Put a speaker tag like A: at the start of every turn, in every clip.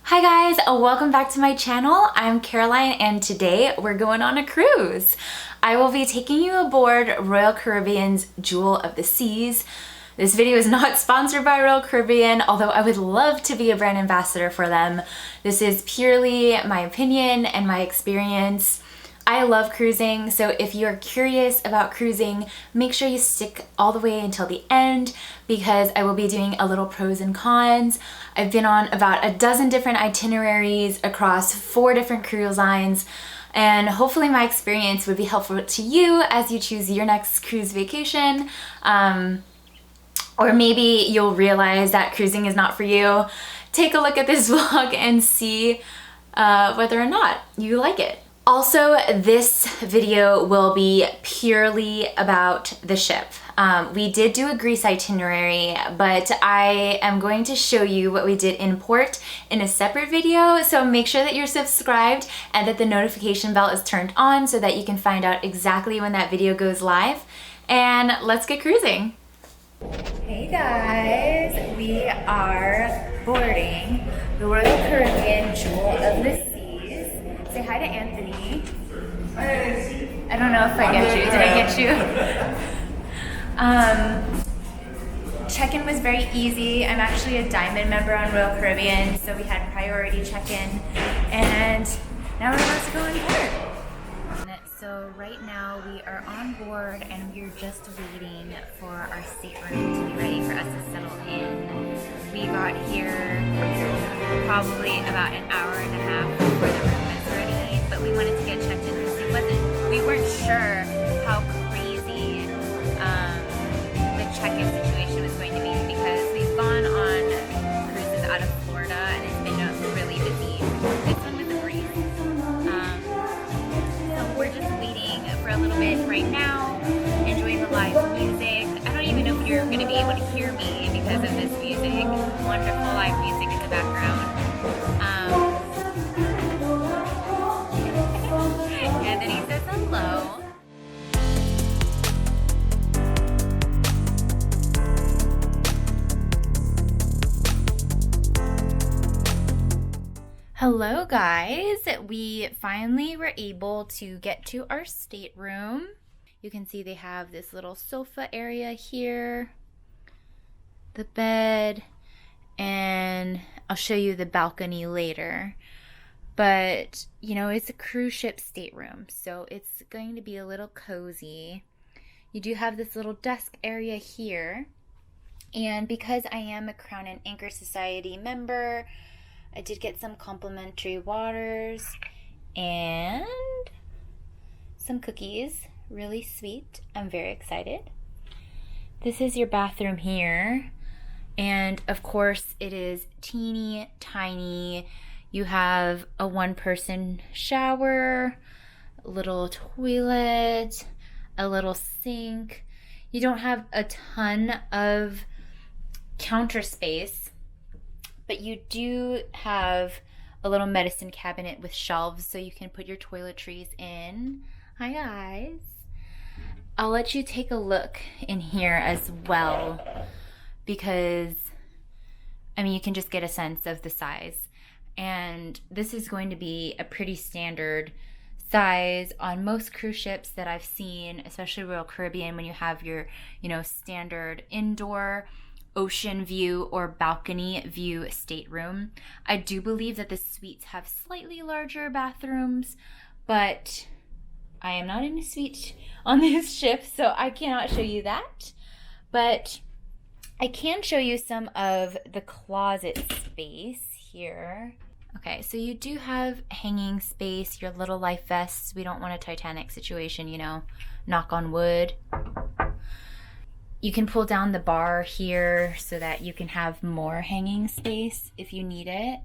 A: Hi guys, welcome back to my channel. I'm Caroline and today we're going on a cruise. I will be taking you aboard Royal Caribbean's Jewel of the Seas. This video is not sponsored by Royal Caribbean, although I would love to be a brand ambassador for them. This is purely my opinion and my experience. I love cruising, so if you're curious about cruising, make sure you stick all the way until the end because I will be doing a little pros and cons. I've been on about a dozen different itineraries across 4 different cruise lines, and hopefully my experience would be helpful to you as you choose your next cruise vacation. Or maybe you'll realize that cruising is not for you. Take a look at this vlog and see whether or not you like it. Also, this video will be purely about the ship. We did do a Greece itinerary, but I am going to show you what we did in port in a separate video, so make sure that you're subscribed and that the notification bell is turned on so that you can find out exactly when that video goes live. And let's get cruising. Hey guys, we are boarding the Royal Caribbean Jewel of the Seas. Say hi to Anthony. I don't know if I get you. Did I get you? Check-in was very easy. I'm actually a Diamond member on Royal Caribbean, so we had priority check-in, and now we're about to go on board. So right now we are on board and we're just waiting for our stateroom to be ready for us to settle in. We got here probably about an hour and a half before the room was ready, but we wanted to get checked in because we weren't sure how crazy the check-in situation was going to be because we've gone on cruises out of Florida and it's been really busy. This one was a breeze. So we're just waiting for a little bit right now, enjoying the live music. I don't even know if you're going to be able to hear me because of this music. Wonderful live music in the background. Anthony says hello. Hello guys, we finally were able to get to our stateroom. You can see they have this little sofa area here, the bed, and I'll show you the balcony later. But, you know, it's a cruise ship stateroom, so it's going to be a little cozy. You do have this little desk area here, and because I am a Crown and Anchor Society member, I did get some complimentary waters and some cookies. Really sweet. I'm very excited. This is your bathroom here. And of course, it is teeny tiny. You have a 1-person shower, a little toilet, a little sink. You don't have a ton of counter space, but you do have a little medicine cabinet with shelves so you can put your toiletries in. Hi guys. I'll let you take a look in here as well because, I mean, you can just get a sense of the size. And this is going to be a pretty standard size on most cruise ships that I've seen, especially Royal Caribbean, when you have your, standard indoor ocean view or balcony view stateroom. I do believe that the suites have slightly larger bathrooms, but I am not in a suite on this ship, so I cannot show you that. But I can show you some of the closet space here. Okay, so you do have hanging space, your little life vests. We don't want a Titanic situation, knock on wood. You can pull down the bar here so that you can have more hanging space if you need it,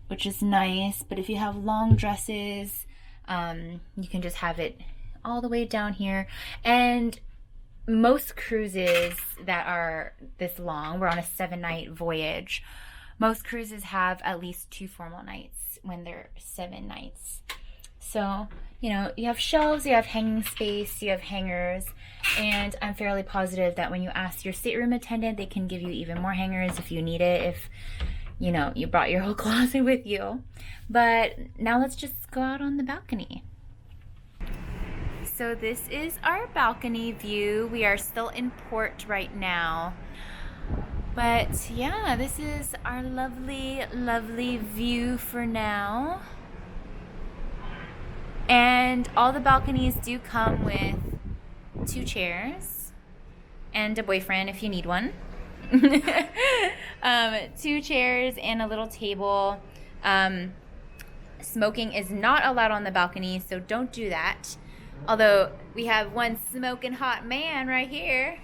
A: which is nice. But if you have long dresses, you can just have it all the way down here. And most cruises that are this long, we're on a 7-night voyage, most cruises have at least 2 formal nights when they're 7 nights. So, you have shelves, you have hanging space, you have hangers, and I'm fairly positive that when you ask your stateroom attendant, they can give you even more hangers if you need it. If you know, you brought your whole closet with you. But now let's just go out on the balcony. So this is our balcony view. We are still in port right now. But yeah, this is our lovely, lovely view for now. And all the balconies do come with 2 chairs and a boyfriend if you need one. 2 chairs and a little table. Smoking is not allowed on the balcony, so don't do that. Although we have one smoking hot man right here.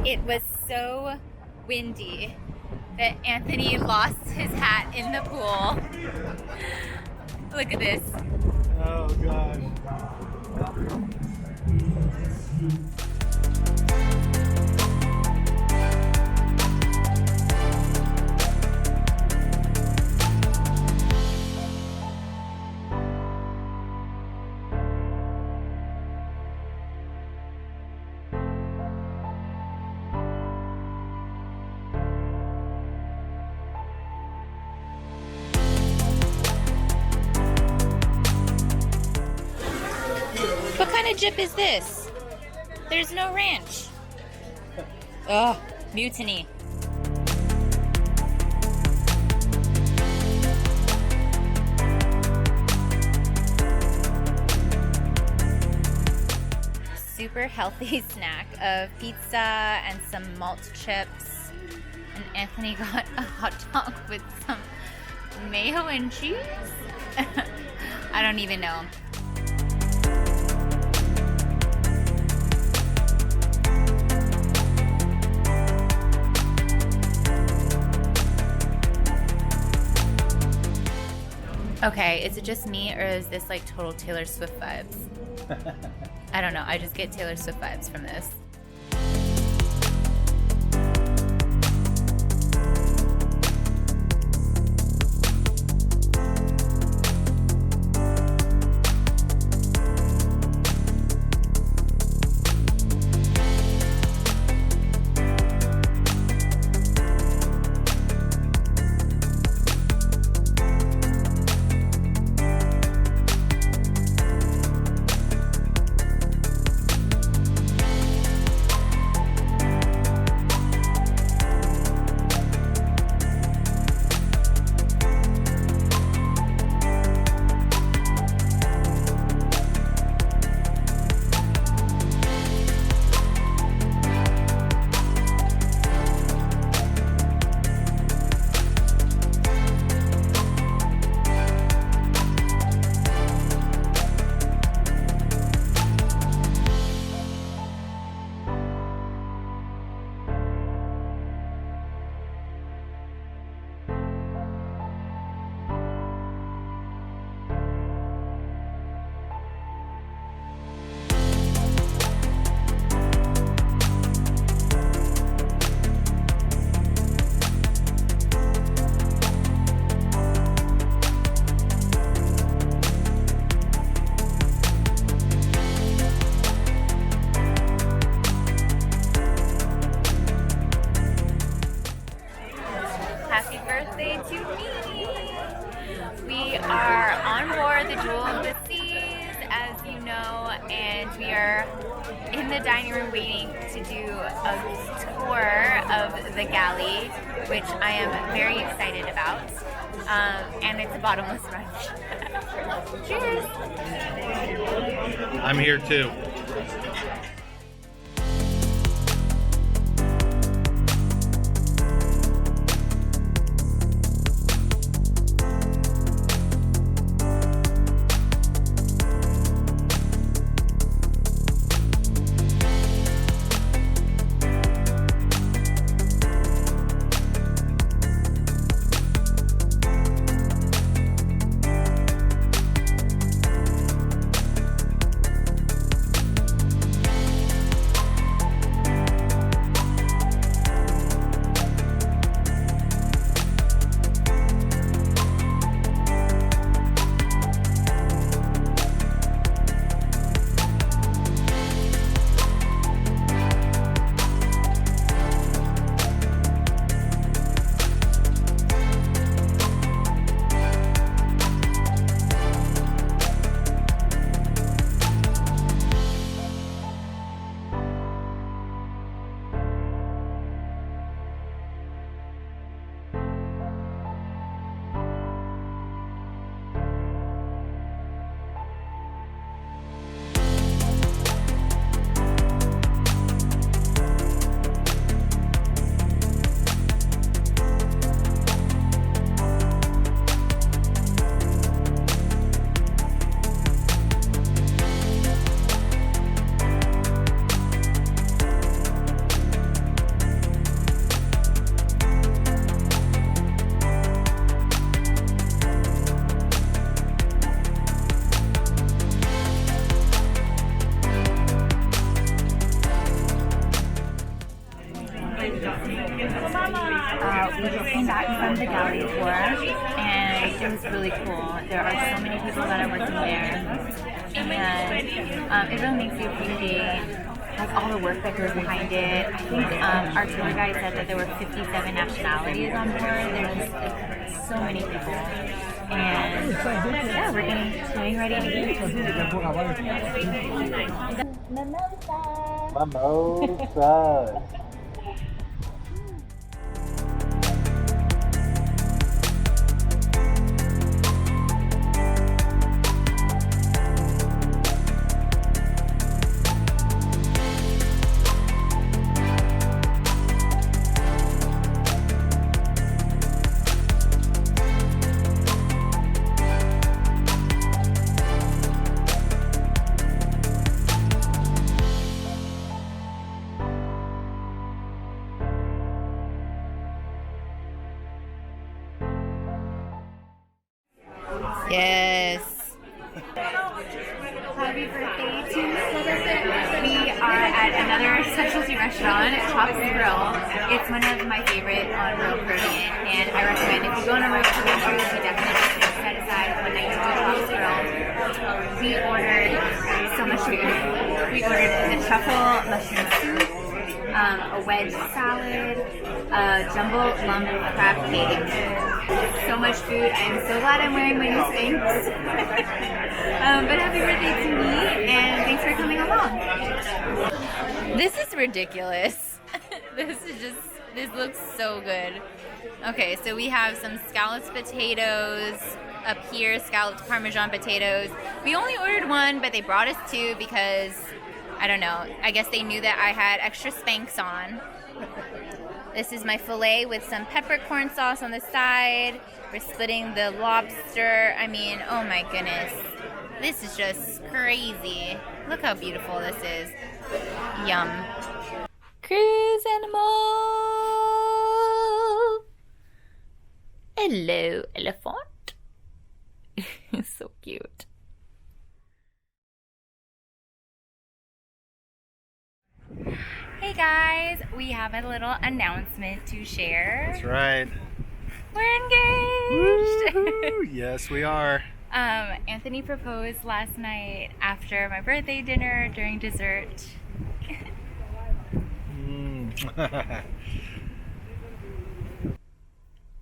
A: It was so windy that Anthony lost his hat in the pool. Look at this.
B: Oh God.
A: What kind of jip is this? There's no ranch. Ugh, mutiny. Super healthy snack of pizza and some malt chips. And Anthony got a hot dog with some mayo and cheese. I don't even know. Okay, is it just me or is this like total Taylor Swift vibes? I don't know, I just get Taylor Swift vibes from this. the dining room waiting to do a tour of the Galley, which I am very excited about. And it's a bottomless brunch. Cheers!
B: I'm here too.
A: We just came back from the Galley tour, and it was really cool. There are so many people that are working there, and it really makes you appreciate like all the work that goes behind it. I think our tour guide said that there were 57 nationalities on board. There's just like, so many people, and yeah, we're getting ready to eat.
B: Mimosa.
A: Yes. Happy birthday to We are at another specialty restaurant, Chops Grill. It's one of my favorite on Royal Caribbean, and I recommend if you go on a Royal Caribbean cruise, you definitely should set aside one night to go to Chops Grill. We ordered so much food. We ordered the truffle mushroom soup, a wedge salad, a jumbo lump crab cake. So much food. I am so glad I'm wearing my new Spanx. But happy birthday to me, and thanks for coming along. This is ridiculous. This looks so good. Okay, so we have some scalloped potatoes up here, scalloped Parmesan potatoes. We only ordered one, but they brought us two because, I don't know, I guess they knew that I had extra Spanx on. This is my filet with some peppercorn sauce on the side. We're splitting the lobster. I mean, oh my goodness. This is just crazy. Look how beautiful this is. Yum. Cruise animal. Hello, elephant. So cute. Hey guys, we have a little announcement to share.
B: That's right.
A: We're engaged!
B: Woo-hoo. Yes, we are.
A: Anthony proposed last night after my birthday dinner during dessert.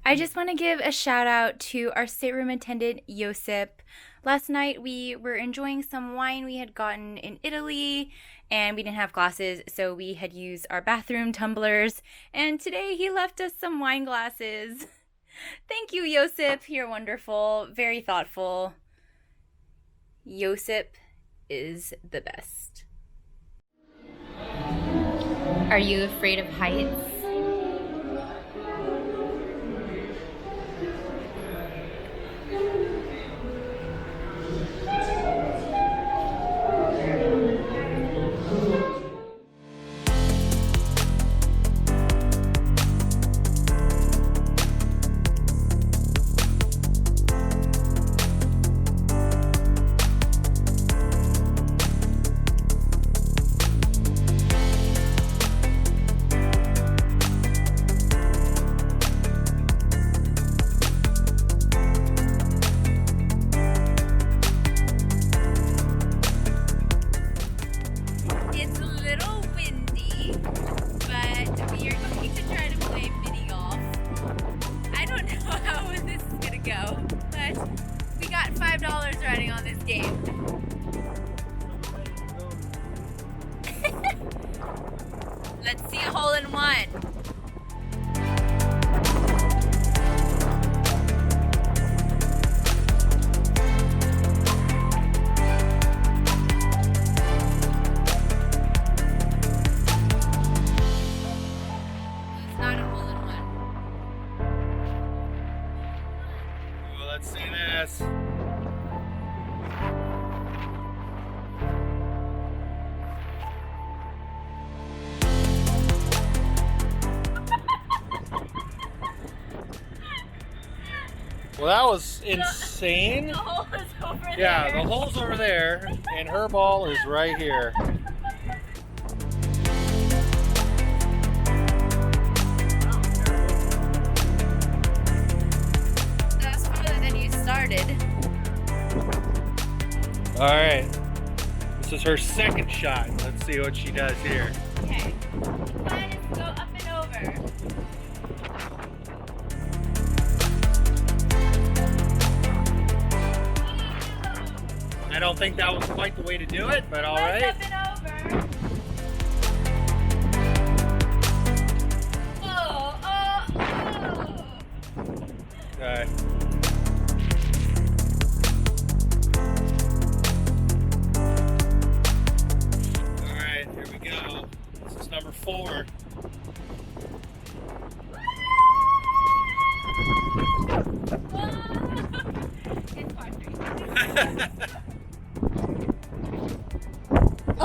A: I just want to give a shout out to our stateroom attendant, Josip. Last night we were enjoying some wine we had gotten in Italy, and we didn't have glasses, so we had used our bathroom tumblers, and today he left us some wine glasses. Thank you, Josip. You're wonderful. Very thoughtful. Josip is the best. Are you afraid of heights? Riding on this game. Let's see a hole in one. It's not a hole in one.
B: Well, let's see this. Well, that was insane.
A: The hole is over there.
B: Yeah, the hole's over there, and her ball is right here.
A: That's farther than you started.
B: All right, this is her second shot. Let's see what she does here.
A: Okay. Plan is to go up and over.
B: I don't think that was quite the way to do it, but all right.
A: Up and over. Oh.
B: Okay. All right, here we go. This is number 4.
A: It's part 3.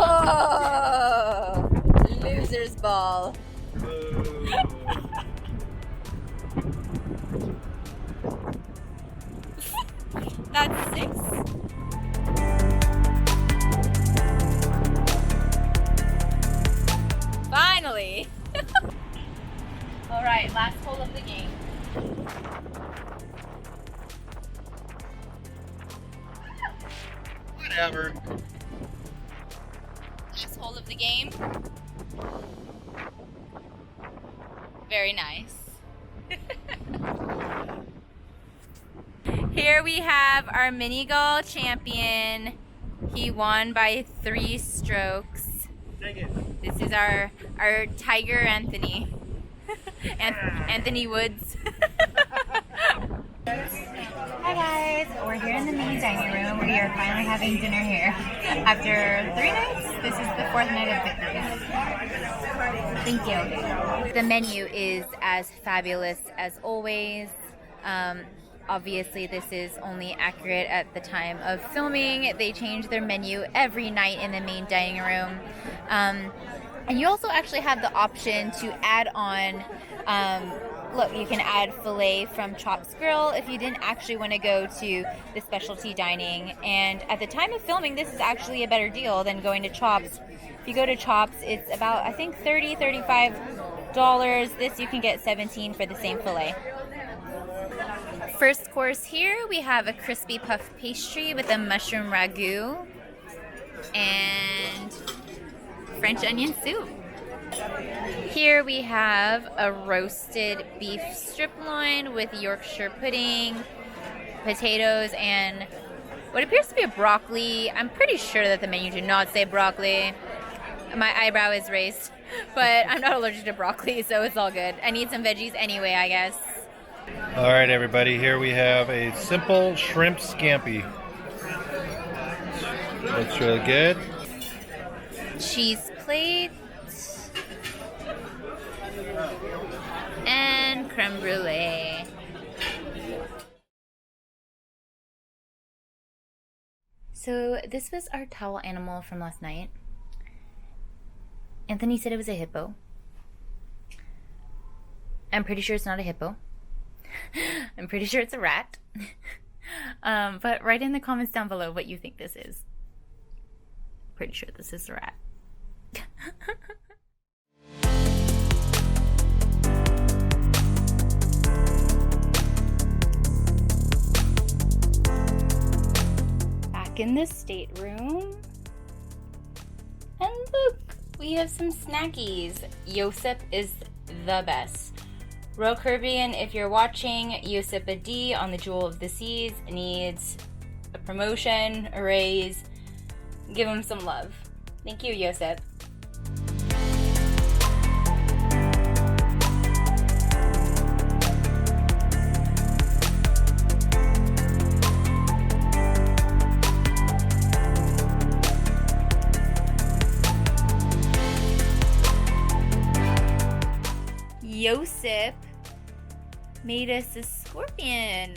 A: Oh, loser's ball. That's 6. Finally. All right, last hole of the game.
B: Whatever.
A: Last hole of the game. Very nice. Here we have our mini golf champion. He won by 3 strokes.
B: Take it.
A: This is our Tiger Anthony. Anthony Woods. Hi guys, we're here in the main dining room. We are finally having dinner here. After 3 nights, this is the 4th night of victory. Thank you. The menu is as fabulous as always. Obviously, this is only accurate at the time of filming. They change their menu every night in the main dining room. And you also actually have the option to add on, look, you can add filet from Chops Grill if you didn't actually want to go to the specialty dining. And at the time of filming, this is actually a better deal than going to Chops. If you go to Chops, it's about, I think, $30, $35. This you can get $17 for the same filet. First course here, we have a crispy puff pastry with a mushroom ragu and French onion soup. Here we have a roasted beef strip loin with Yorkshire pudding, potatoes, and what appears to be a broccoli. I'm pretty sure that the menu did not say broccoli. My eyebrow is raised, but I'm not allergic to broccoli, so it's all good. I need some veggies anyway, I guess.
B: All right, everybody, here we have a simple shrimp scampi. Looks really good.
A: Cheese plate and creme brulee. So this was our towel animal from last night. Anthony said it was a hippo. I'm pretty sure it's not a hippo. I'm pretty sure it's a rat. But write in the comments down below what you think this is. Pretty sure this is a rat. Back in the stateroom. And look, we have some snackies. Josep is the best. Royal Caribbean, if you're watching, Josep D on the Jewel of the Seas needs a promotion, a raise. Give him some love. Thank you, Josep. Josep made us a scorpion,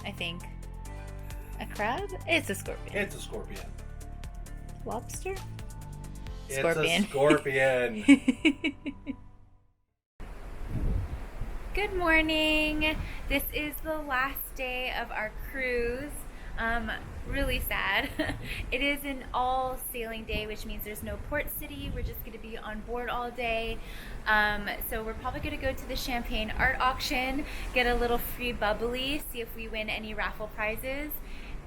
A: I think. A crab? It's a scorpion.
B: It's a scorpion.
A: Lobster?
B: It's
A: Scorpion.
B: a scorpion.
A: Good morning. This is the last day of our cruise. Really sad. It is an all sailing day, which means there's no port city. We're just gonna be on board all day. So we're probably gonna go to the champagne art auction, get a little free bubbly, see if we win any raffle prizes,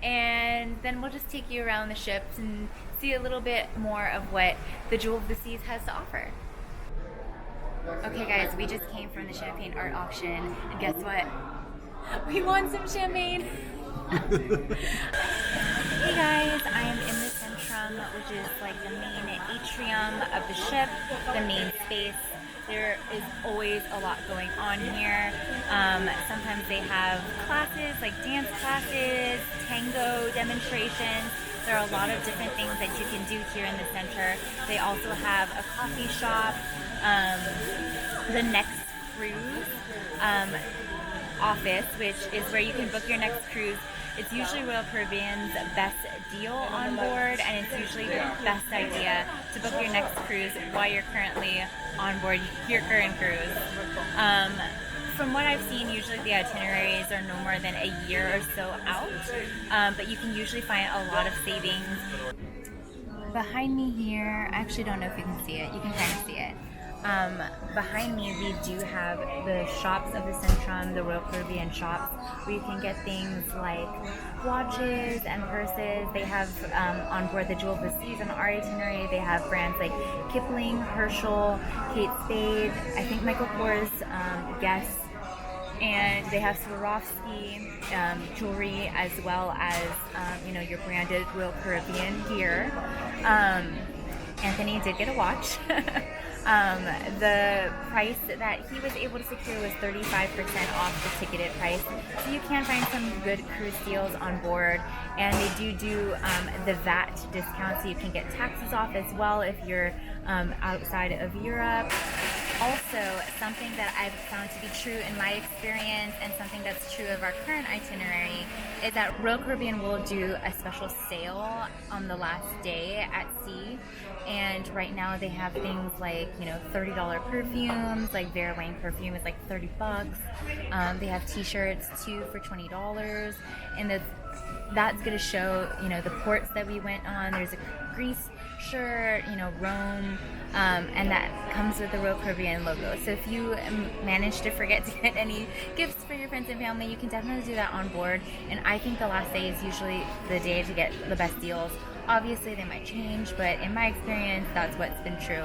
A: and then we'll just take you around the ships and see a little bit more of what the Jewel of the Seas has to offer. Okay guys, we just came from the champagne art auction, and guess what? We won some champagne! Hey guys, I am in the Stateroom, which is like the main atrium of the ship, the main space. There is always a lot going on here. Sometimes they have classes like dance classes, tango demonstrations. There are a lot of different things that you can do here in the center. They also have a coffee shop, the next cruise office, which is where you can book your next cruise. It's usually Royal Caribbean's best deal on board, and it's usually the best idea to book your next cruise while you're currently on board your current cruise. From what I've seen, usually the itineraries are no more than a year or so out, but you can usually find a lot of savings. Behind me here, I actually don't know if you can see it. You can kind of see it. Behind me, we do have the shops of the Stateroom, the Royal Caribbean shops, where you can get things like watches and purses. They have on board the Jewel of the Seas on our itinerary. They have brands like Kipling, Herschel, Kate Spade, I think Michael Kors, Guess, and they have Swarovski jewelry, as well as your branded Royal Caribbean gear. Anthony did get a watch. The price that he was able to secure was 35% off the ticketed price. So you can find some good cruise deals on board. And they do the VAT discount, so you can get taxes off as well if you're outside of Europe. Also, something that I've found to be true in my experience, and something that's true of our current itinerary, is that Royal Caribbean will do a special sale on the last day at sea. And right now they have things like, $30 perfumes, like Vera Wang perfume is like $30. They have t-shirts too for $20. And that's going to show, the ports that we went on. There's a Greece shirt, Rome, and that comes with the Royal Caribbean logo. So if you manage to forget to get any gifts for your friends and family, you can definitely do that on board. And I think the last day is usually the day to get the best deals. Obviously they might change, but in my experience, that's what's been true.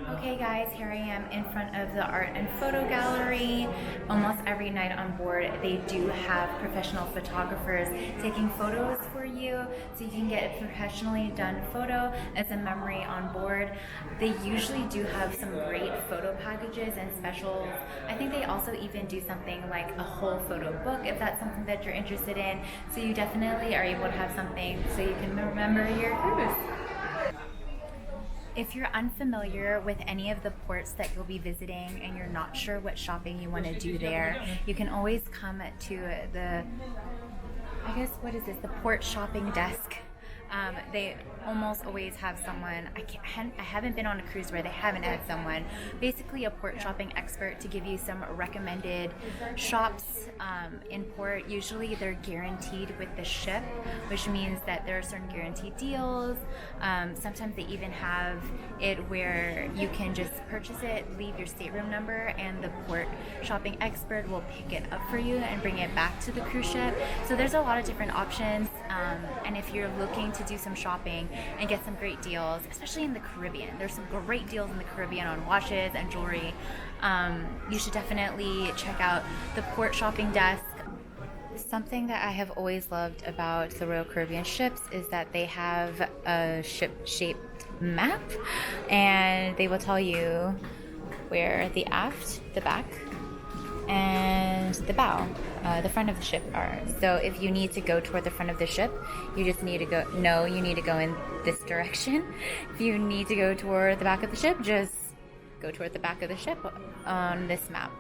A: Okay guys, here I am in front of the art and photo gallery. Almost every night on board they do have professional photographers taking photos for you, so you can get a professionally done photo as a memory on board. They usually do have some great photo packages and specials. I think they also even do something like a whole photo book if that's something that you're interested in, so you definitely are able to have something so you can remember your cruise. If you're unfamiliar with any of the ports that you'll be visiting and you're not sure what shopping you want to do there, you can always come to the, the port shopping desk. They almost always have someone. I haven't been on a cruise where they haven't had someone, basically a port shopping expert, to give you some recommended shops in port. Usually they're guaranteed with the ship, which means that there are certain guaranteed deals. Sometimes they even have it where you can just purchase it, leave your stateroom number, and the port shopping expert will pick it up for you and bring it back to the cruise ship. So there's a lot of different options, and if you're looking to do some shopping and get some great deals, especially in the Caribbean. There's some great deals in the Caribbean on watches and jewelry. You should definitely check out the port shopping desk. Something that I have always loved about the Royal Caribbean ships is that they have a ship-shaped map, and they will tell you where the aft, the back, and the bow, the front of the ship are. So if you need to go toward the front of the ship, you just need to go, no, you need to go in this direction. If you need to go toward the back of the ship, just go toward the back of the ship on this map.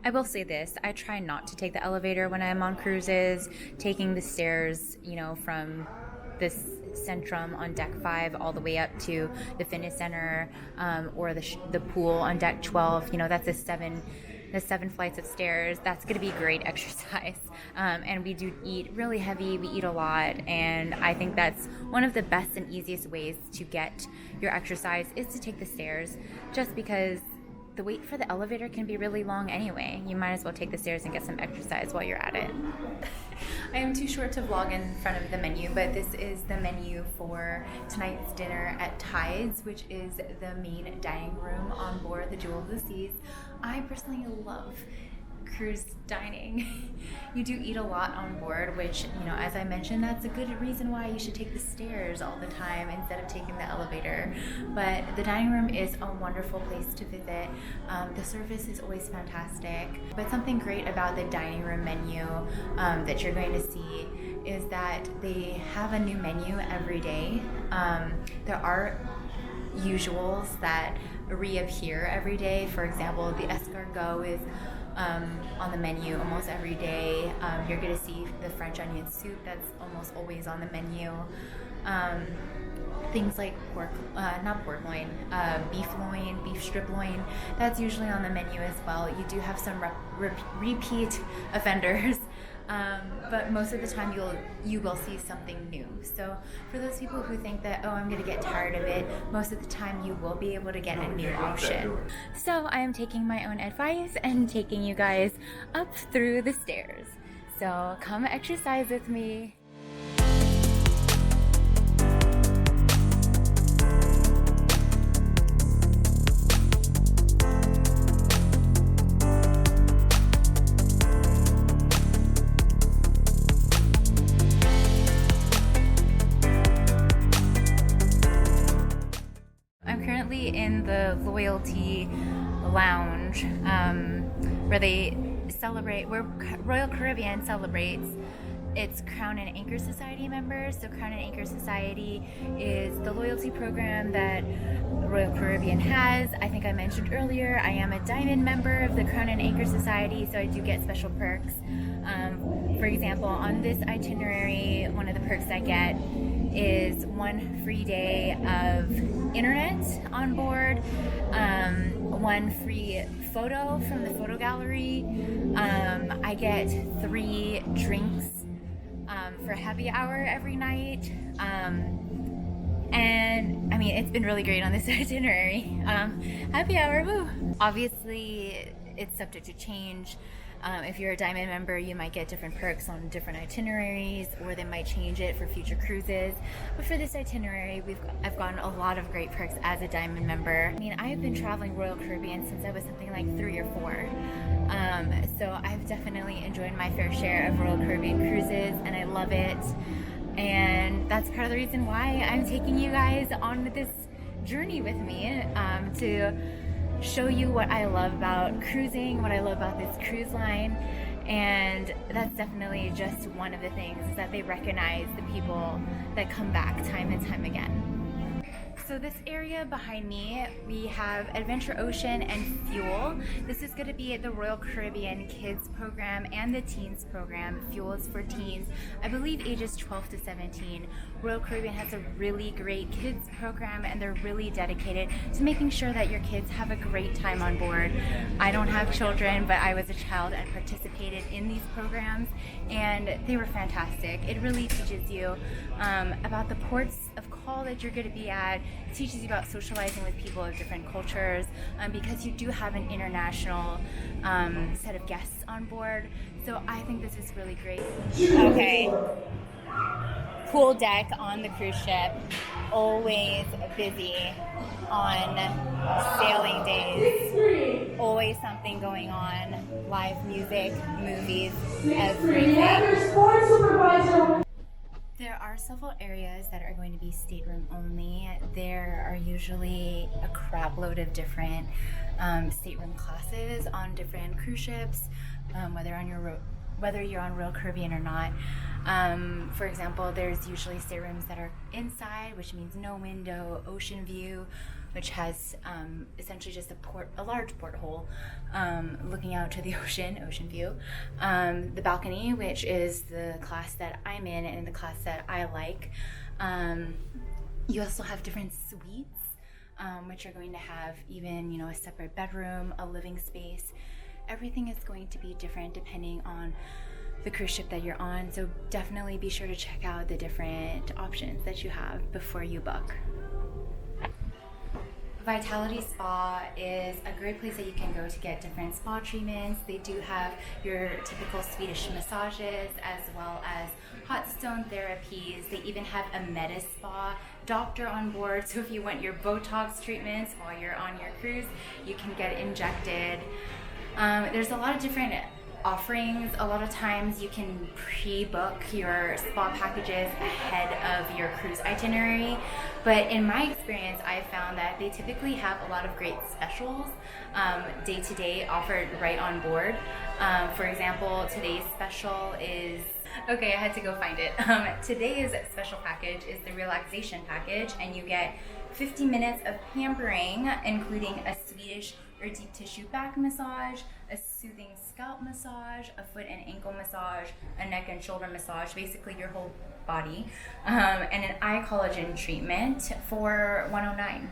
A: I will say this, I try not to take the elevator when I'm on cruises. Taking the stairs, from this Centrum on deck 5 all the way up to the fitness center, or the pool on deck 12, that's the 7 flights of stairs. That's going to be great exercise. And we do eat really heavy. We eat a lot. And I think that's one of the best and easiest ways to get your exercise is to take the stairs, just because the wait for the elevator can be really long anyway. You might as well take the stairs and get some exercise while you're at it. I am too short to vlog in front of the menu, but this is the menu for tonight's dinner at Tides, which is the main dining room on board the Jewel of the Seas. I personally love cruise dining. You do eat a lot on board, which, as I mentioned, that's a good reason why you should take the stairs all the time instead of taking the elevator. But the dining room is a wonderful place to visit. The service is always fantastic. But something great about the dining room menu that you're going to see is that they have a new menu every day. There are usuals that reappear every day. For example, the escargot is on the menu almost every day. You're going to see the French onion soup, that's almost always on the menu. Things like beef loin, beef strip loin, that's usually on the menu as well. You do have some repeat offenders, but most of the time you will see something new. So for those people who think that, I'm going to get tired of it, most of the time you will be able to get a new option. So I am taking my own advice and taking you guys up through the stairs. So come exercise with me. In the Loyalty Lounge, where Royal Caribbean celebrates its Crown and Anchor Society members. So Crown and Anchor Society is the loyalty program that Royal Caribbean has. I think I mentioned earlier, I am a diamond member of the Crown and Anchor Society, so I do get special perks. For example, on this itinerary, one of the perks I get is 1 free day of internet on board, 1 free photo from the photo gallery. I get 3 drinks for happy hour every night. And I mean, it's been really great on this itinerary. Happy hour, woo! Obviously, it's subject to change. If you're a Diamond member, you might get different perks on different itineraries, or they might change it for future cruises. But for this itinerary, I've gotten a lot of great perks as a Diamond member. I mean, I've been traveling Royal Caribbean since I was something like 3 or 4. So I've definitely enjoyed my fair share of Royal Caribbean cruises, and I love it. And that's part of the reason why I'm taking you guys on this journey with me, to show you what I love about cruising, what I love about this cruise line. And that's definitely just one of the things, is that they recognize the people that come back time and time again. So this area behind me, we have Adventure Ocean and Fuel. This is going to be the Royal Caribbean Kids program and the Teens program. Fuel is for teens, I believe ages 12 to 17. Royal Caribbean has a really great kids program, and they're really dedicated to making sure that your kids have a great time on board. I don't have children, but I was a child and participated in these programs, and they were fantastic. It really teaches you about the ports of call that you're going to be at. It teaches you about socializing with people of different cultures, because you do have an international set of guests on board. So I think this is really great. Okay. Pool deck on the cruise ship, always busy on sailing days. Always something going on, live music, movies, everything. There are several areas that are going to be stateroom only. There are usually a crap load of different stateroom classes on different cruise ships, whether you're on Royal Caribbean or not. For example, there's usually staterooms that are inside, which means no window, ocean view, which has essentially just a large porthole looking out to the ocean view. The balcony, which is the class that I'm in and the class that I like. You also have different suites, which are going to have even, a separate bedroom, a living space. Everything is going to be different depending on the cruise ship that you're on, so definitely be sure to check out the different options that you have before you book. Vitality Spa is a great place that you can go to get different spa treatments. They do have your typical Swedish massages as well as hot stone therapies. They even have a Medi Spa doctor on board, so if you want your Botox treatments while you're on your cruise, you can get injected. There's a lot of different offerings. A lot of times you can pre-book your spa packages ahead of your cruise itinerary, but in my experience, I've found that they typically have a lot of great specials day to day offered right on board. For example, today's special is, okay, I had to go find it. Today's special package is the relaxation package, and you get 50 minutes of pampering, including a Swedish or deep tissue back massage, a soothing scalp massage, a foot and ankle massage, a neck and shoulder massage, basically your whole body, and an eye collagen treatment for $109.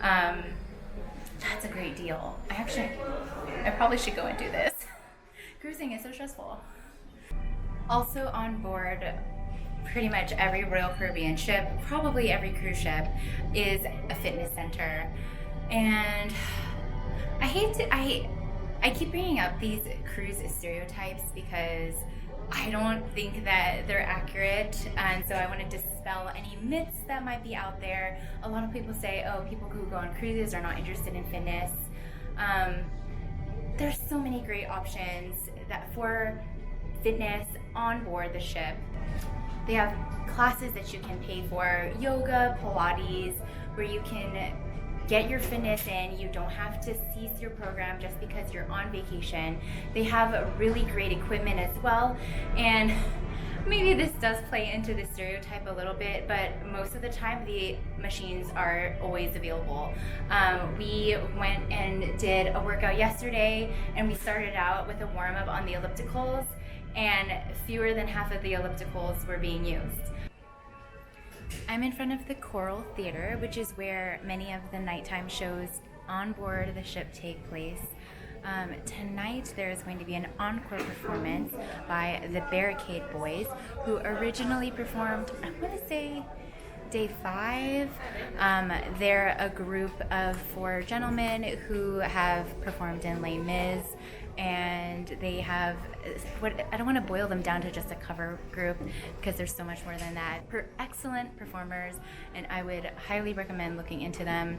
A: That's a great deal. I probably should go and do this. Cruising is so stressful. Also on board pretty much every Royal Caribbean ship, probably every cruise ship, is a fitness center. And I keep bringing up these cruise stereotypes because I don't think that they're accurate, and so I want to dispel any myths that might be out there. A lot of people say, oh, people who go on cruises are not interested in fitness. There's so many great options that for fitness on board the ship. They have classes that you can pay for, yoga, Pilates, where you can get your fitness in. You don't have to cease your program just because you're on vacation. They have really great equipment as well, and maybe this does play into the stereotype a little bit, but most of the time the machines are always available. We went and did a workout yesterday, and we started out with a warm-up on the ellipticals, and fewer than half of the ellipticals were being used. I'm in front of the Coral Theater, which is where many of the nighttime shows on board the ship take place. Tonight there is going to be an encore performance by the Barricade Boys, who originally performed, I want to say, Day 5, they're a group of 4 gentlemen who have performed in Les Mis, and they have I don't want to boil them down to just a cover group because there's so much more than that. Excellent performers, and I would highly recommend looking into them.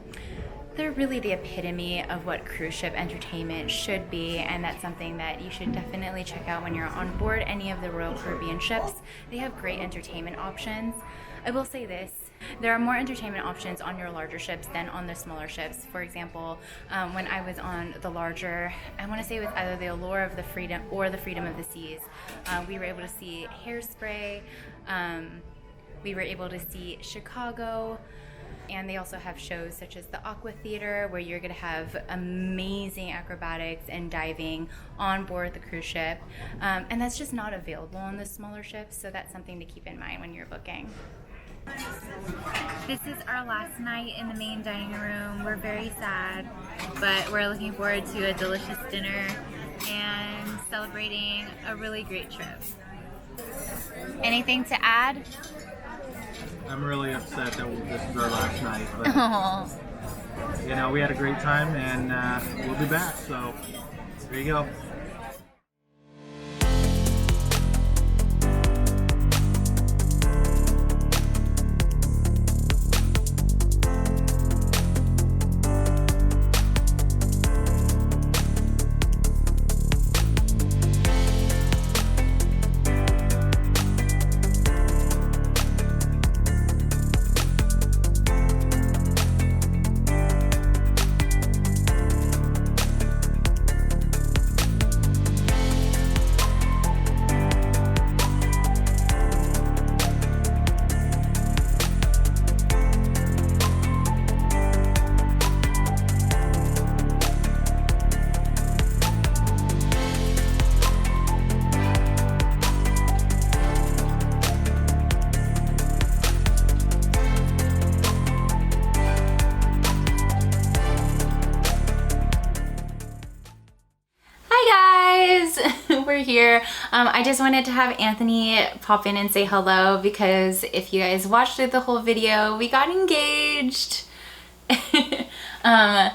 A: They're really the epitome of what cruise ship entertainment should be, and that's something that you should definitely check out when you're on board any of the Royal Caribbean ships. They have great entertainment options. I will say this, there are more entertainment options on your larger ships than on the smaller ships. For example, when I was on the larger, I want to say it was either the Allure of the Freedom or the Freedom of the Seas, we were able to see Hairspray, we were able to see Chicago, and they also have shows such as the Aqua Theater, where you're going to have amazing acrobatics and diving on board the cruise ship. And that's just not available on the smaller ships, so that's something to keep in mind when you're booking. This is our last night in the main dining room. We're very sad, but we're looking forward to a delicious dinner and celebrating a really great trip. Anything to add?
C: I'm really upset that this is our last night, but you know, we had a great time, and we'll be back, so there you go.
A: We're here. I just wanted to have Anthony pop in and say hello because if you guys watched the whole video, we got engaged. I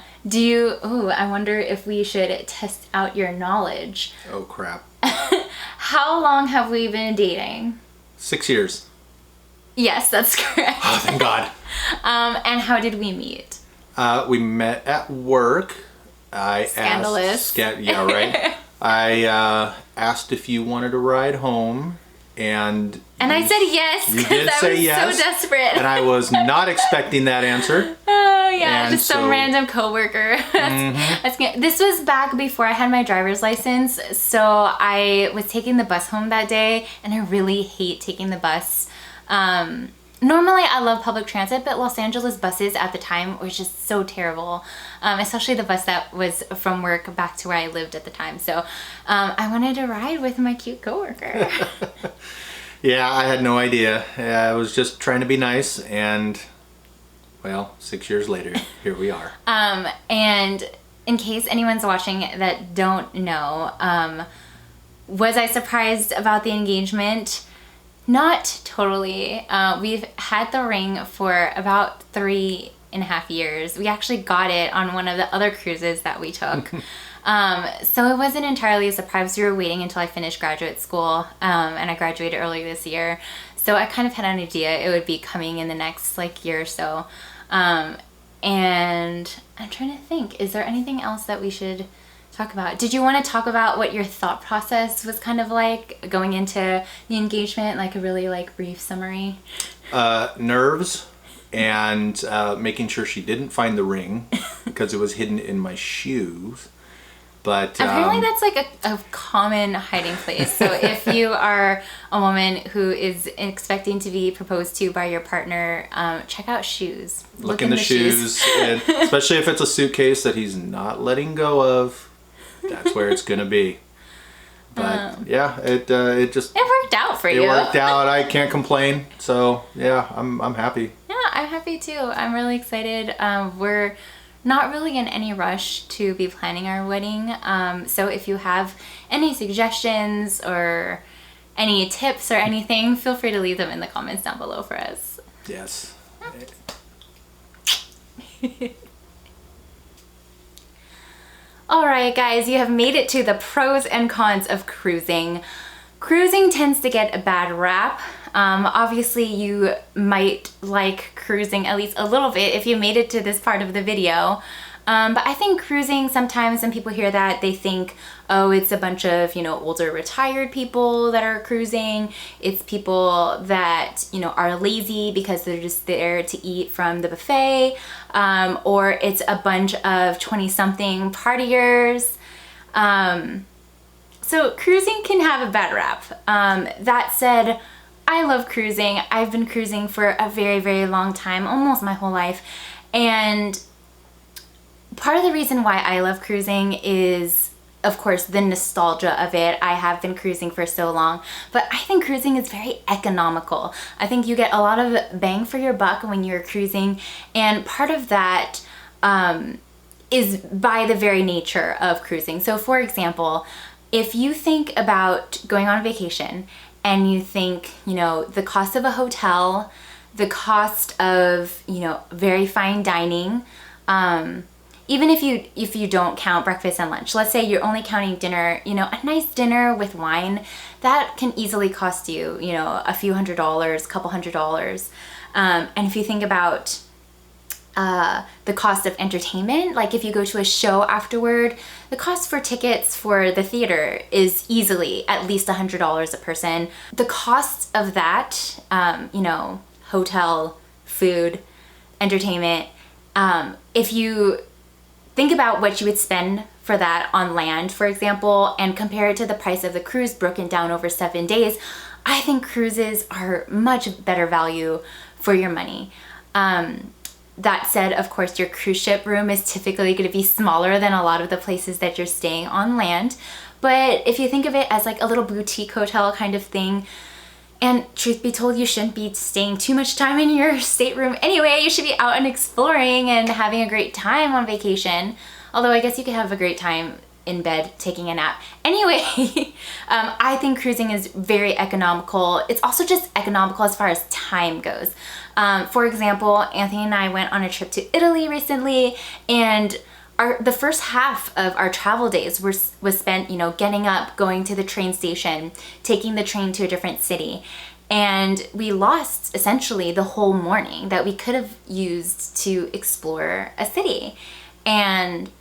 A: wonder if we should test out your knowledge.
C: Oh crap.
A: How long have we been dating?
C: 6 years.
A: Yes, that's correct.
C: Oh, thank God.
A: And how did we meet?
C: We met at work.
A: Scandalous.
C: Yeah, right. I asked if you wanted a ride home, and
A: I said yes because I was so desperate.
C: And I was not expecting that answer.
A: Oh yeah, and just some random coworker. This was back before I had my driver's license, so I was taking the bus home that day, and I really hate taking the bus. Normally I love public transit, but Los Angeles buses at the time were just so terrible, especially the bus that was from work back to where I lived at the time. So I wanted to ride with my cute coworker.
C: Yeah, I had no idea. I was just trying to be nice, and well, 6 years later, here we are.
A: And in case anyone's watching that don't know, was I surprised about the engagement? Not totally. We've had the ring for about 3.5 years. We actually got it on one of the other cruises that we took. So it wasn't entirely a surprise. We were waiting until I finished graduate school, and I graduated earlier this year. So I kind of had an idea it would be coming in the next year or so. And I'm trying to think, is there anything else that we should talk about? Did you want to talk about what your thought process was kind of like going into the engagement, like a really brief summary?
C: Nerves and making sure she didn't find the ring because it was hidden in my shoes. But
A: apparently that's a common hiding place. So if you are a woman who is expecting to be proposed to by your partner, check out shoes.
C: Look in the shoes. And especially if it's a suitcase that he's not letting go of. That's where it's gonna be. But yeah, it
A: worked out for you.
C: It worked out. I can't complain. So yeah, I'm happy.
A: Yeah, I'm happy too. I'm really excited. We're not really in any rush to be planning our wedding. So if you have any suggestions or any tips or anything, feel free to leave them in the comments down below for us.
C: Yes.
A: Alright guys, you have made it to the pros and cons of cruising. Cruising tends to get a bad rap. Obviously you might like cruising at least a little bit if you made it to this part of the video. But I think cruising, sometimes when people hear that, they think, oh, it's a bunch of, older retired people that are cruising. It's people that, are lazy because they're just there to eat from the buffet. Or it's a bunch of 20-something partiers. So cruising can have a bad rap. That said, I love cruising. I've been cruising for a very, very long time, almost my whole life. And part of the reason why I love cruising is, of course, the nostalgia of it. I have been cruising for so long, but I think cruising is very economical. I think you get a lot of bang for your buck when you're cruising, and part of that is by the very nature of cruising. So for example, if you think about going on vacation and you think, the cost of a hotel, the cost of, very fine dining, even if you don't count breakfast and lunch, let's say you're only counting dinner, a nice dinner with wine, that can easily cost you, a few $100s, couple $100s. And if you think about the cost of entertainment, like if you go to a show afterward, the cost for tickets for the theater is easily at least $100 a person. The cost of that, hotel, food, entertainment, if you think about what you would spend for that on land, for example, and compare it to the price of the cruise broken down over 7 days, I think cruises are much better value for your money. That said, of course, your cruise ship room is typically going to be smaller than a lot of the places that you're staying on land. But if you think of it as like a little boutique hotel kind of thing, and truth be told, you shouldn't be staying too much time in your stateroom anyway. You should be out and exploring and having a great time on vacation. Although I guess you could have a great time in bed taking a nap. Anyway, I think cruising is very economical. It's also just economical as far as time goes. For example, Anthony and I went on a trip to Italy recently, and the first half of our travel days was spent, getting up, going to the train station, taking the train to a different city. And we lost essentially the whole morning that we could have used to explore a city. And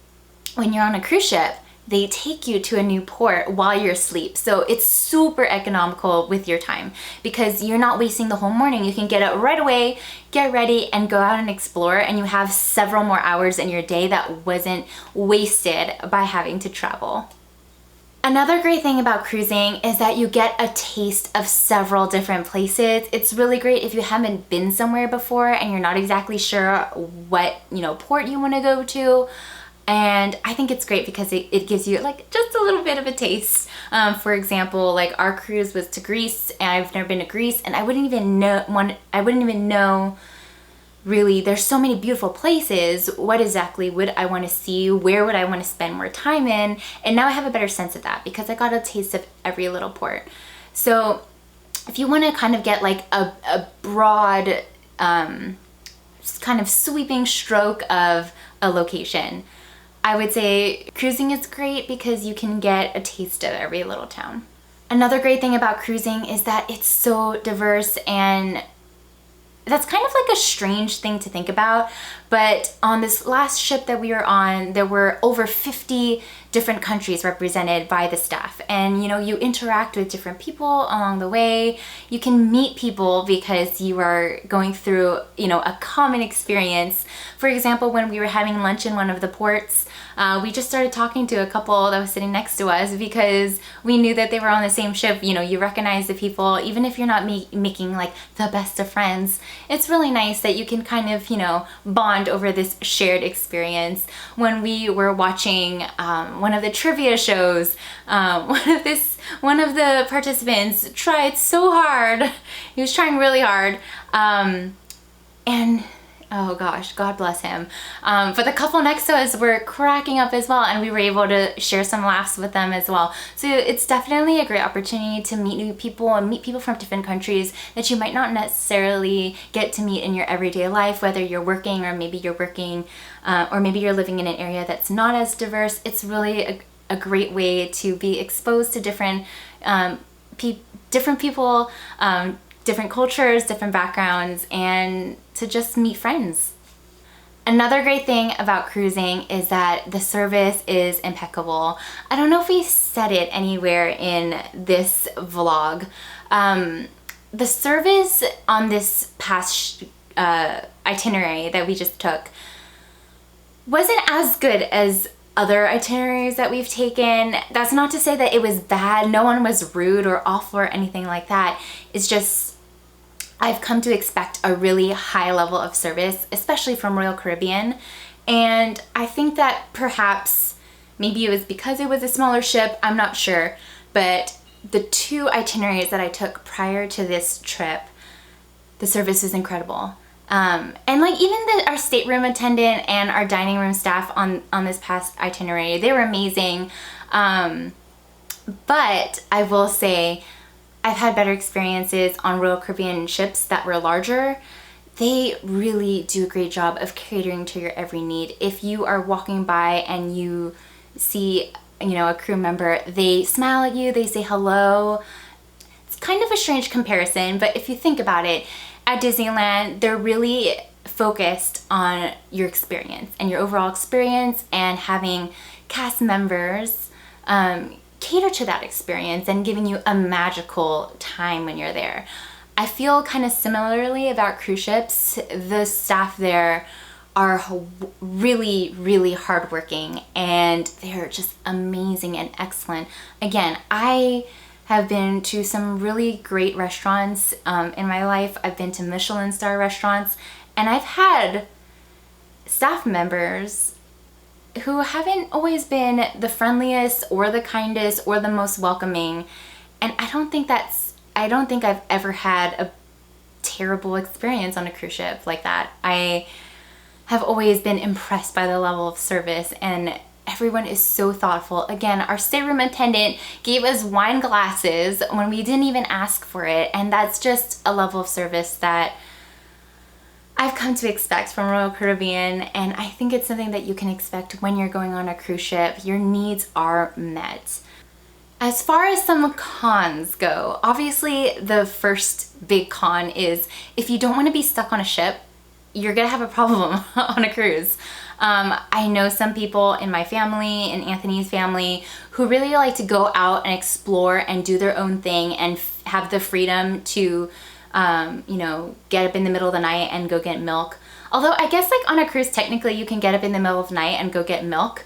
A: when you're on a cruise ship, they take you to a new port while you're asleep. So it's super economical with your time because you're not wasting the whole morning. You can get up right away, get ready, and go out and explore, and you have several more hours in your day that wasn't wasted by having to travel. Another great thing about cruising is that you get a taste of several different places. It's really great if you haven't been somewhere before and you're not exactly sure what, port you want to go to. And I think it's great because it gives you like just a little bit of a taste. For example, like our cruise was to Greece, and I've never been to Greece, and I wouldn't even know really, there's so many beautiful places. What exactly would I want to see? Where would I want to spend more time in? And now I have a better sense of that because I got a taste of every little port. So if you want to kind of get like a broad kind of sweeping stroke of a location, I would say cruising is great because you can get a taste of every little town. Another great thing about cruising is that it's so diverse, and that's kind of like a strange thing to think about, but on this last ship that we were on, there were over 50 different countries represented by the staff. And you interact with different people along the way. You can meet people because you are going through, a common experience. For example, when we were having lunch in one of the ports, we just started talking to a couple that was sitting next to us because we knew that they were on the same ship. You recognize the people, even if you're not making like the best of friends. It's really nice that you can kind of, bond over this shared experience. When we were watching one of the trivia shows, one of the participants tried so hard. He was trying really hard. And Oh gosh, God bless him. But the couple next to us were cracking up as well, and we were able to share some laughs with them as well. So it's definitely a great opportunity to meet new people and meet people from different countries that you might not necessarily get to meet in your everyday life, whether you're working or maybe you're working or maybe you're living in an area that's not as diverse. It's really a great way to be exposed to different people, different cultures, different backgrounds, and to just meet friends. Another great thing about cruising is that the service is impeccable. I don't know if we said it anywhere in this vlog. The service on this past itinerary that we just took wasn't as good as other itineraries that we've taken. That's not to say that it was bad. No one was rude or awful or anything like that. It's just I've come to expect a really high level of service, especially from Royal Caribbean. And I think that perhaps maybe it was because it was a smaller ship, I'm not sure. But the 2 itineraries that I took prior to this trip, the service was incredible. And like even our stateroom attendant and our dining room staff on this past itinerary, they were amazing. But I will say, I've had better experiences on Royal Caribbean ships that were larger. They really do a great job of catering to your every need. If you are walking by and you see, a crew member, they smile at you, they say hello. It's kind of a strange comparison, but if you think about it, at Disneyland, they're really focused on your experience and your overall experience, and having cast members cater to that experience and giving you a magical time when you're there. I feel kind of similarly about cruise ships. The staff there are really, really hardworking, and they're just amazing and excellent. Again, I have been to some really great restaurants in my life. I've been to Michelin star restaurants, and I've had staff members who haven't always been the friendliest or the kindest or the most welcoming. And I don't think I've ever had a terrible experience on a cruise ship like that. I have always been impressed by the level of service, and everyone is so thoughtful. Again, our stateroom attendant gave us wine glasses when we didn't even ask for it, and that's just a level of service that I've come to expect from Royal Caribbean, and I think it's something that you can expect when you're going on a cruise ship. Your needs are met. As far as some cons go, obviously the first big con is if you don't want to be stuck on a ship, you're gonna have a problem on a cruise. I know some people in my family, in Anthony's family, who really like to go out and explore and do their own thing and have the freedom to get up in the middle of the night and go get milk. Although I guess like on a cruise, technically you can get up in the middle of the night and go get milk.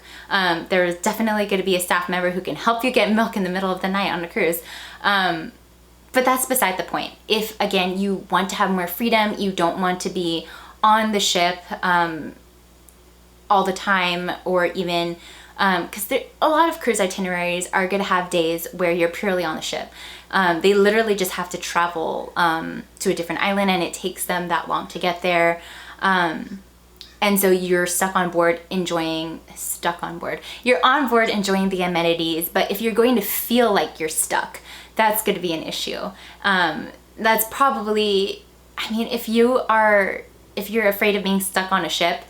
A: There's definitely going to be a staff member who can help you get milk in the middle of the night on a cruise. But that's beside the point. If, again, you want to have more freedom, you don't want to be on the ship all the time, or even because a lot of cruise itineraries are going to have days where you're purely on the ship. They literally just have to travel to a different island, and it takes them that long to get there. And so you're on board enjoying the amenities, but if you're going to feel like you're stuck, that's going to be an issue. That's probably, if you're afraid of being stuck on a ship,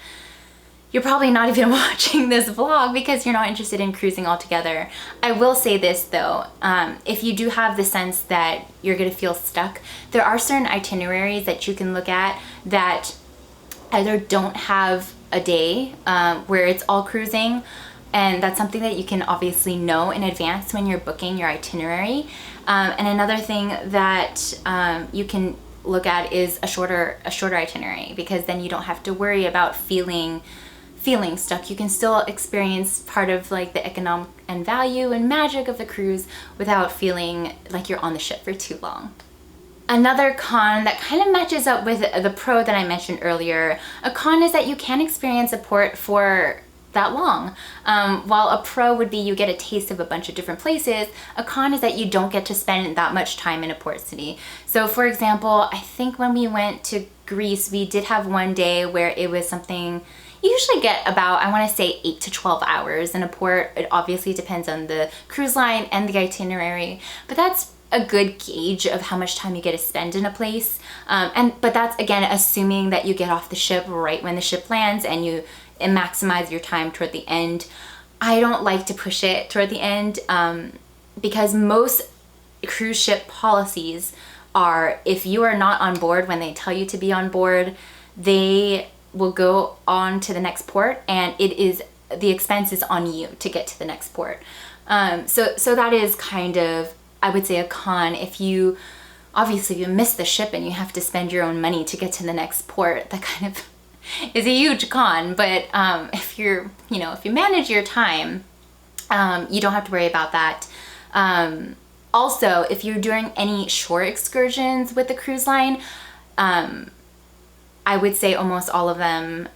A: you're probably not even watching this vlog because you're not interested in cruising altogether. I will say this though, if you do have the sense that you're gonna feel stuck, there are certain itineraries that you can look at that either don't have a day where it's all cruising, and that's something that you can obviously know in advance when you're booking your itinerary. And another thing that you can look at is a shorter itinerary, because then you don't have to worry about feeling stuck. You can still experience part of like the economic and value and magic of the cruise without feeling like you're on the ship for too long. Another con that kind of matches up with the pro that I mentioned earlier, a con is that you can experience support for that long. While a pro would be you get a taste of a bunch of different places, a con is that you don't get to spend that much time in a port city. So for example, I think when we went to Greece, we did have one day where it was something, you usually get about, I want to say 8 to 12 hours in a port. It obviously depends on the cruise line and the itinerary, but that's a good gauge of how much time you get to spend in a place. But that's again assuming that you get off the ship right when the ship lands and maximize your time toward the end. I don't like to push it toward the end because most cruise ship policies are, if you are not on board when they tell you to be on board, they will go on to the next port, and the expense is on you to get to the next port. So that is kind of, I would say, a con. If you miss the ship and you have to spend your own money to get to the next port, that kind of is a huge con. But if you manage your time, you don't have to worry about that. Also, if you're doing any shore excursions with the cruise line, I would say almost all of them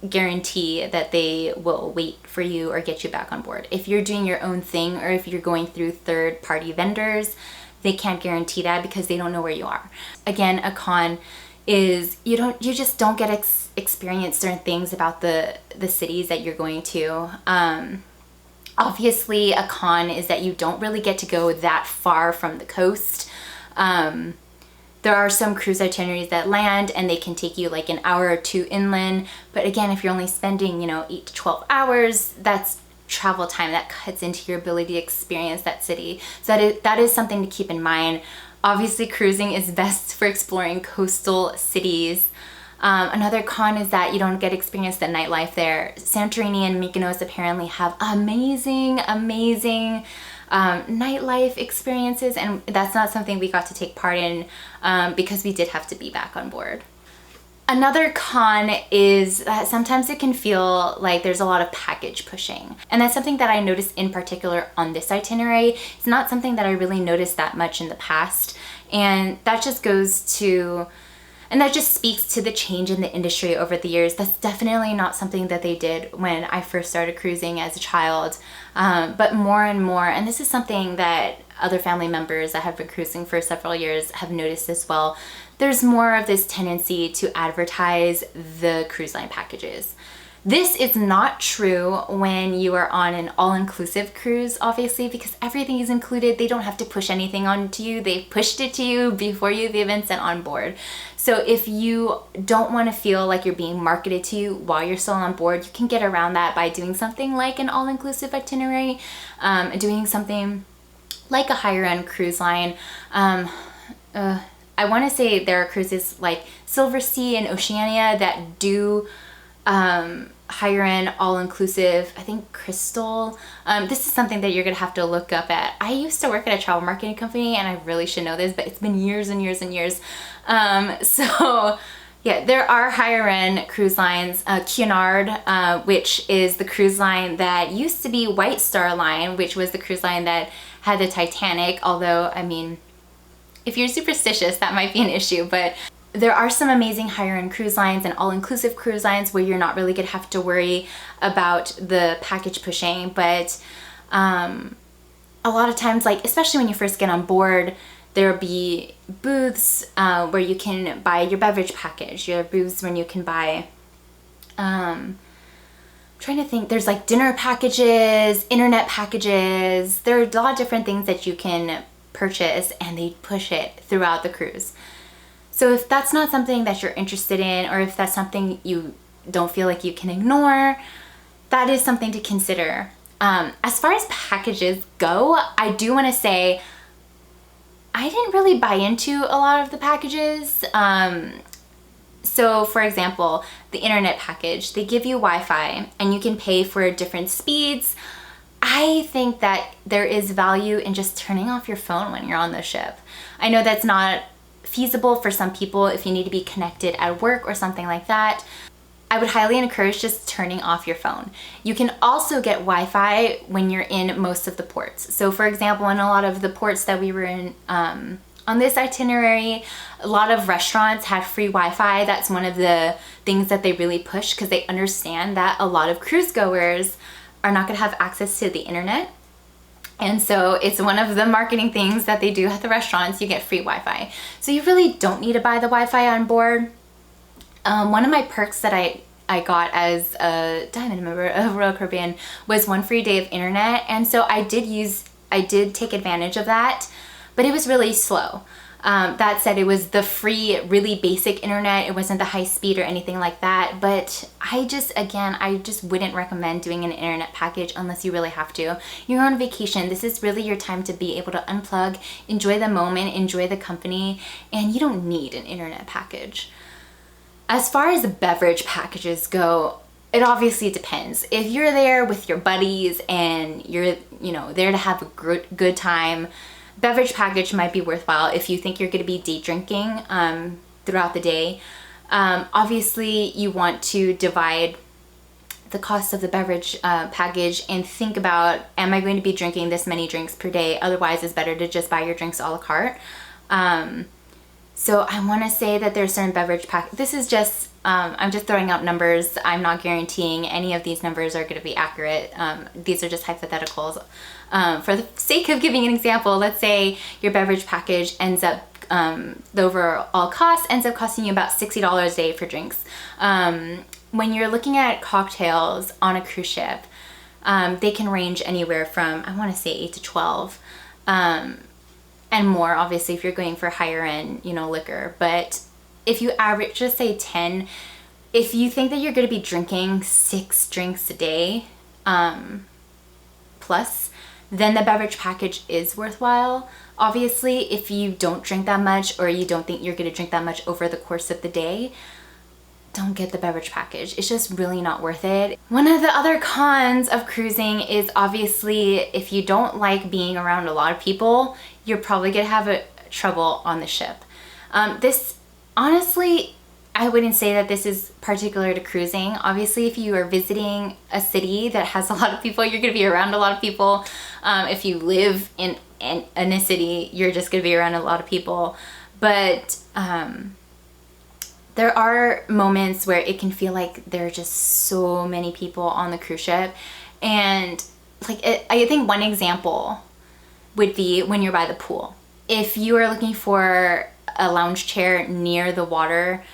A: guarantee that they will wait for you or get you back on board. If you're doing your own thing or if you're going through third-party vendors, they can't guarantee that because they don't know where you are. Again, a con is you just don't get experience certain things about the cities that you're going to. Obviously, a con is that you don't really get to go that far from the coast. There are some cruise itineraries that land and they can take you like an hour or two inland. But again, if you're only spending, 8 to 12 hours, that's travel time that cuts into your ability to experience that city. So that is something to keep in mind. Obviously, cruising is best for exploring coastal cities. Another con is that you don't get experience the nightlife there. Santorini and Mykonos apparently have amazing nightlife experiences, and that's not something we got to take part in because we did have to be back on board. Another con is that sometimes it can feel like there's a lot of package pushing. And that's something that I noticed in particular on this itinerary. It's not something that I really noticed that much in the past. And that just speaks to the change in the industry over the years. That's definitely not something that they did when I first started cruising as a child. But more and more, and this is something that other family members that have been cruising for several years have noticed as well, there's more of this tendency to advertise the cruise line packages. This is not true when you are on an all-inclusive cruise, obviously, because everything is included. They don't have to push anything onto you. They've pushed it to you before you've even sent on board. So if you don't want to feel like you're being marketed to you while you're still on board, you can get around that by doing something like an all-inclusive itinerary, doing something like a higher-end cruise line. I want to say there are cruises like Silver Sea and Oceania that do higher end, all-inclusive. I think Crystal. This is something that you're gonna have to look up at. I used to work at a travel marketing company, and I really should know this, but it's been years and years and years. So yeah, there are higher end cruise lines. Cunard, which is the cruise line that used to be White Star Line, which was the cruise line that had the Titanic. Although, I mean, if you're superstitious, that might be an issue, but there are some amazing higher end cruise lines and all-inclusive cruise lines where you're not really gonna have to worry about the package pushing. But a lot of times, like especially when you first get on board, there'll be booths where you can buy your beverage package. There are booths when you can buy, I'm trying to think, there's like dinner packages, internet packages. There are a lot of different things that you can purchase, and they push it throughout the cruise. So if that's not something that you're interested in, or if that's something you don't feel like you can ignore, that is something to consider. As far as packages go, I do want to say I didn't really buy into a lot of the packages. So for example, the internet package, they give you Wi-Fi and you can pay for different speeds. I think that there is value in just turning off your phone when you're on the ship. I know that's not feasible for some people if you need to be connected at work or something like that. I would highly encourage just turning off your phone. You can also get Wi-Fi when you're in most of the ports. So for example, in a lot of the ports that we were in On this itinerary, a lot of restaurants had free Wi-Fi. That's one of the things that they really push because they understand that a lot of cruise goers are not going to have access to the internet. And so it's one of the marketing things that they do at the restaurants. You get free Wi-Fi. So you really don't need to buy the Wi-Fi on board. One of my perks that I got as a diamond member of Royal Caribbean was 1 free day of internet. And so I did take advantage of that, but it was really slow. That said, it was the free, really basic internet. It wasn't the high speed or anything like that. But I just wouldn't recommend doing an internet package unless you really have to. You're on vacation. This is really your time to be able to unplug, enjoy the moment, enjoy the company, and you don't need an internet package. As far as the beverage packages go, it obviously depends. If you're there with your buddies and you're, there to have a good time, beverage package might be worthwhile if you think you're going to be day drinking throughout the day. Obviously, you want to divide the cost of the beverage package and think about, am I going to be drinking this many drinks per day? Otherwise, it's better to just buy your drinks a la carte. So I want to say that there's certain beverage pack. This is just, I'm just throwing out numbers. I'm not guaranteeing any of these numbers are going to be accurate. These are just hypotheticals. For the sake of giving an example, let's say your beverage package ends up, the overall cost ends up costing you about $60 a day for drinks. When you're looking at cocktails on a cruise ship, they can range anywhere from, I want to say 8 to 12. And more, obviously, if you're going for higher end, liquor. But if you average, just say 10, if you think that you're going to be drinking 6 drinks a day plus, then the beverage package is worthwhile. Obviously, if you don't drink that much or you don't think you're going to drink that much over the course of the day, don't get the beverage package. It's just really not worth it. One of the other cons of cruising is obviously if you don't like being around a lot of people, you're probably gonna have trouble on the ship. This, honestly, I wouldn't say that this is particular to cruising. Obviously, if you are visiting a city that has a lot of people, you're gonna be around a lot of people. If you live in a city, you're just gonna be around a lot of people. But there are moments where it can feel like there are just so many people on the cruise ship. And I think one example would be when you're by the pool. If you are looking for a lounge chair near the water,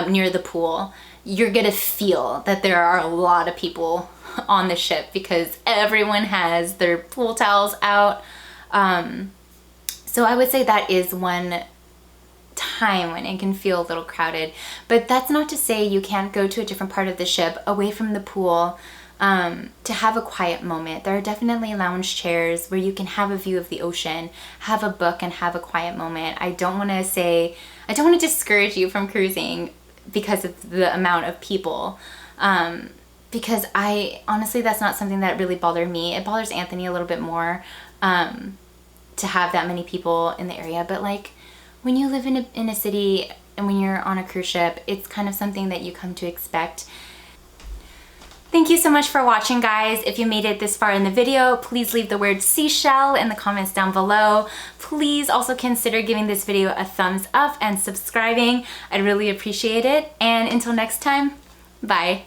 A: near the pool, you're gonna feel that there are a lot of people on the ship because everyone has their pool towels out. So I would say that is one time when it can feel a little crowded, but that's not to say you can't go to a different part of the ship away from the pool to have a quiet moment. There are definitely lounge chairs where you can have a view of the ocean, have a book, and have a quiet moment. I don't want to discourage you from cruising because of the amount of people, because honestly that's not something that really bothered me. It bothers Anthony a little bit more to have that many people in the area, but when you live in a city and when you're on a cruise ship, it's kind of something that you come to expect. Thank you so much for watching, guys. If you made it this far in the video, please leave the word seashell in the comments down below. Please also consider giving this video a thumbs up and subscribing. I'd really appreciate it. And until next time, bye.